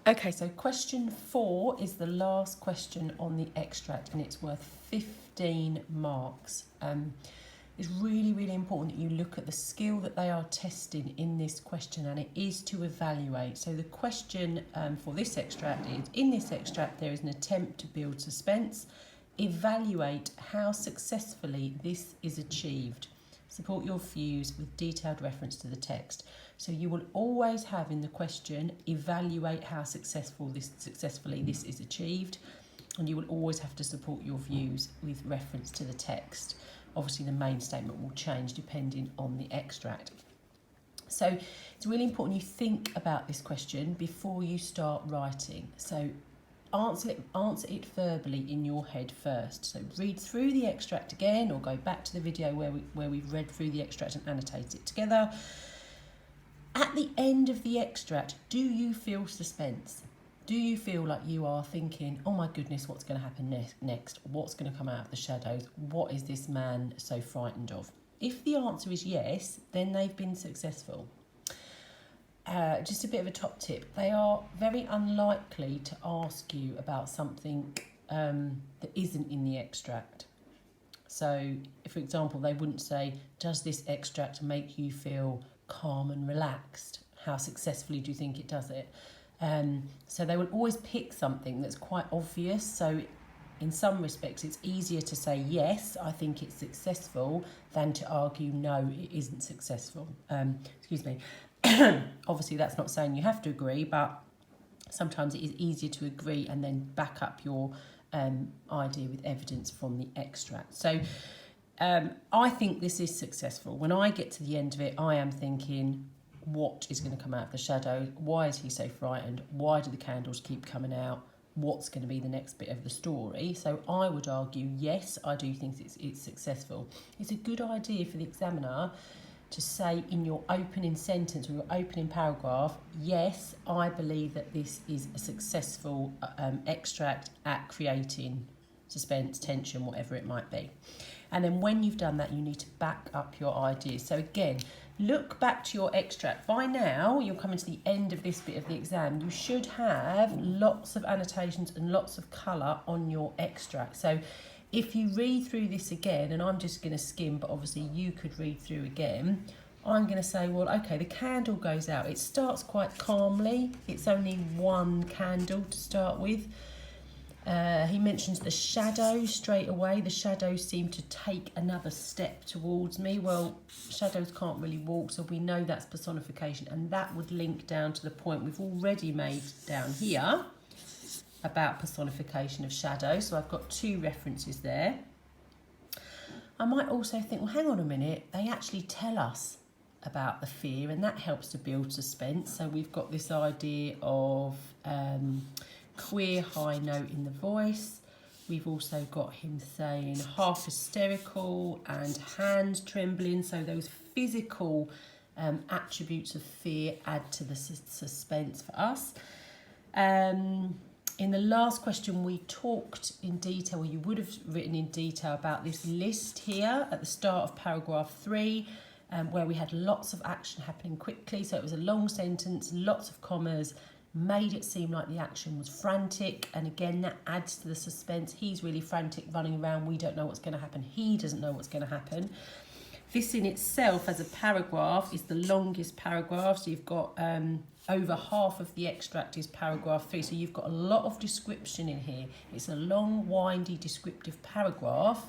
Okay, so question 4 is the last question on the extract and it's worth 15 marks. It's really, really important that you look at the skill that they are testing in this question, and it is to evaluate. So the question for this extract is, in this extract there is an attempt to build suspense. Evaluate how successfully this is achieved. Support your views with detailed reference to the text. So you will always have in the question, evaluate how successfully this is achieved, and you will always have to support your views with reference to the text. Obviously the main statement will change depending on the extract. So it's really important you think about this question before you start writing. So answer it verbally in your head first. So read through the extract again, or go back to the video where we've read through the extract and annotate it together. At the end of the extract, do you feel suspense? Do you feel like you are thinking, oh my goodness, what's going to happen next? What's going to come out of the shadows? What is this man so frightened of? If the answer is yes, then they've been successful. Just a bit of a top tip. They are very unlikely to ask you about something that isn't in the extract. So, for example, they wouldn't say, does this extract make you feel calm and relaxed? How successfully do you think it does it? So they will always pick something that's quite obvious. So in some respects, it's easier to say, yes, I think it's successful, than to argue, no, it isn't successful. Excuse me. Obviously, that's not saying you have to agree, but sometimes it is easier to agree and then back up your idea with evidence from the extract. So I think this is successful. When I get to the end of it, I am thinking, what is going to come out of the shadows? Why is he so frightened? Why do the candles keep coming out? What's going to be the next bit of the story? So I would argue, yes, I do think it's successful. It's a good idea for the examiner to say in your opening sentence or your opening paragraph, yes, I believe that this is a successful extract at creating suspense, tension, whatever it might be. And then when you've done that, you need to back up your ideas. So again, look back to your extract. By now, you're coming to the end of this bit of the exam. You should have lots of annotations and lots of colour on your extract. So if you read through this again, and I'm just going to skim, but obviously you could read through again, I'm going to say, well, okay, the candle goes out. It starts quite calmly. It's only one candle to start with. He mentions the shadows straight away. The shadows seem to take another step towards me. Well, shadows can't really walk, so we know that's personification, and that would link down to the point we've already made down here about personification of shadows. So I've got 2 references there. I might also think, well, hang on a minute, they actually tell us about the fear, and that helps to build suspense. So we've got this idea of queer high note in the voice. We've also got him saying half hysterical and hand trembling. So those physical attributes of fear add to the suspense for us. In the last question, we talked in detail, or you would have written in detail about this list here at the start of paragraph 3, where we had lots of action happening quickly. So it was a long sentence, lots of commas, made it seem like the action was frantic, and again that adds to the suspense. He's really frantic, running around, we don't know what's going to happen, he doesn't know what's going to happen. This in itself as a paragraph is the longest paragraph, so you've got over half of the extract is paragraph 3, so you've got a lot of description in here. It's a long, windy, descriptive paragraph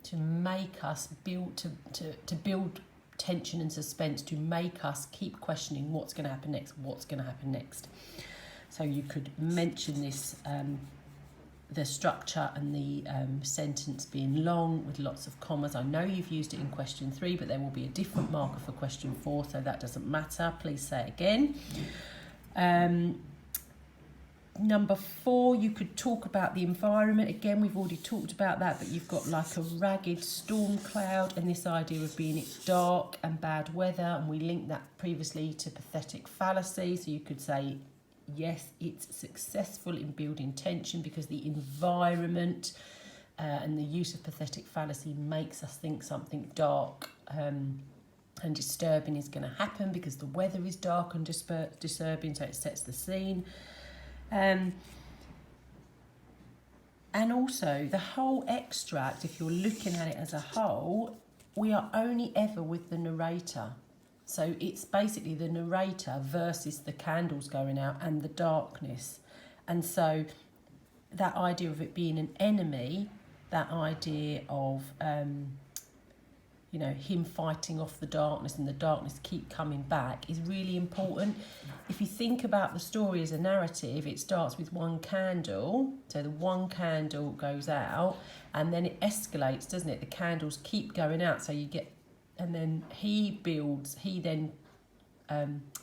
to make us build to build tension and suspense, to make us keep questioning what's going to happen next. So you could mention this, the structure and the sentence being long with lots of commas. I know you've used it in question 3, but there will be a different marker for question 4, so that doesn't matter. Please say it again. Number 4, you could talk about the environment. Again, we've already talked about that, but you've got like a ragged storm cloud, and this idea of being it's dark and bad weather, and we linked that previously to pathetic fallacy. So you could say, yes, it's successful in building tension because the environment and the use of pathetic fallacy makes us think something dark and disturbing is going to happen because the weather is dark and disturbing, so it sets the scene. And also the whole extract, if you're looking at it as a whole, we are only ever with the narrator. So it's basically the narrator versus the candles going out and the darkness. And so that idea of it being an enemy, that idea of him fighting off the darkness and the darkness keep coming back is really important. If you think about the story as a narrative, it starts with one candle. So the one candle goes out and then it escalates, doesn't it? The candles keep going out. So you get, and then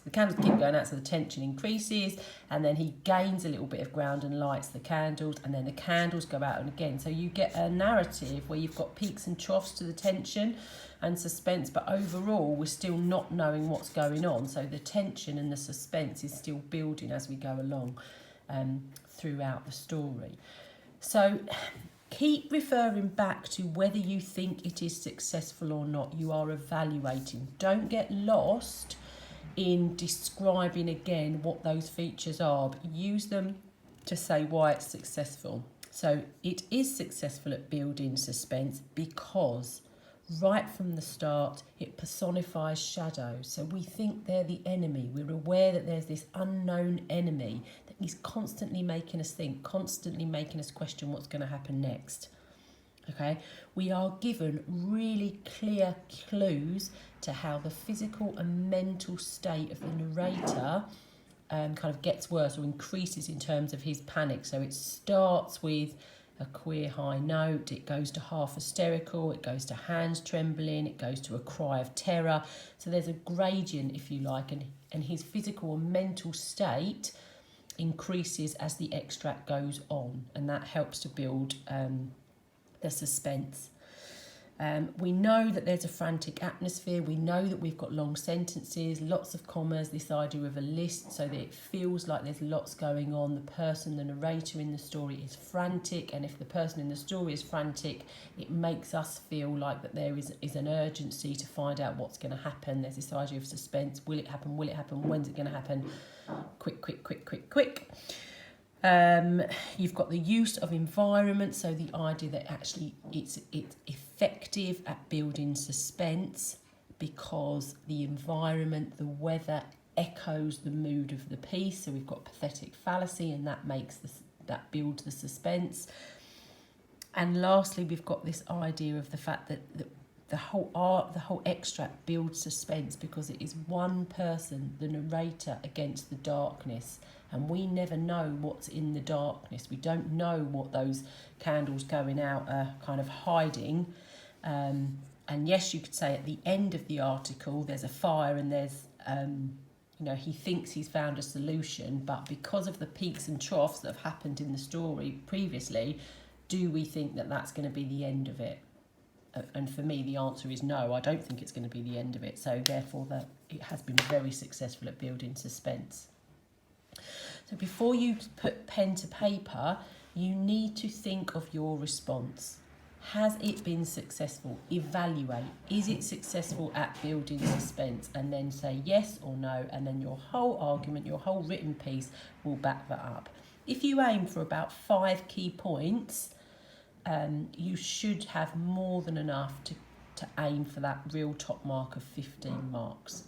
the candles keep going out, so the tension increases, and then he gains a little bit of ground and lights the candles, and then the candles go out and again. So you get a narrative where you've got peaks and troughs to the tension and suspense, but overall we're still not knowing what's going on. So the tension and the suspense is still building as we go along throughout the story. So keep referring back to whether you think it is successful or not. You are evaluating. Don't get lost in describing again what those features are, but use them to say why it's successful. So it is successful at building suspense because right from the start it personifies shadows. So we think they're the enemy. We're aware that there's this unknown enemy that is constantly making us think, constantly making us question what's going to happen next. Okay, we are given really clear clues to how the physical and mental state of the narrator kind of gets worse or increases in terms of his panic. So it starts with a queer high note, it goes to half hysterical, it goes to hands trembling, it goes to a cry of terror. So there's a gradient, if you like, and his physical and mental state increases as the extract goes on, and that helps to build the suspense. We know that there's a frantic atmosphere. We know that we've got long sentences, lots of commas, this idea of a list, so that it feels like there's lots going on. The person, the narrator in the story is frantic, and if the person in the story is frantic, it makes us feel like that there is an urgency to find out what's going to happen. There's this idea of suspense. Will it happen? Will it happen? When's it going to happen? Quick, quick, quick, quick, quick. You've got the use of environment, so the idea that actually it's effective at building suspense because the environment, the weather echoes the mood of the piece. So we've got pathetic fallacy, and that that builds the suspense. And lastly, we've got this idea of the fact that the whole extract builds suspense because it is one person, the narrator, against the darkness. And we never know what's in the darkness. We don't know what those candles going out are kind of hiding. And yes, you could say at the end of the article, there's a fire and there's, he thinks he's found a solution. But because of the peaks and troughs that have happened in the story previously, do we think that that's going to be the end of it? And for me, the answer is no. I don't think it's going to be the end of it. So therefore, it has been very successful at building suspense. So before you put pen to paper, you need to think of your response. Has it been successful? Evaluate. Is it successful at building suspense? And then say yes or no, and then your whole argument, your whole written piece will back that up. If you aim for about 5 key points, you should have more than enough to aim for that real top mark of 15 marks.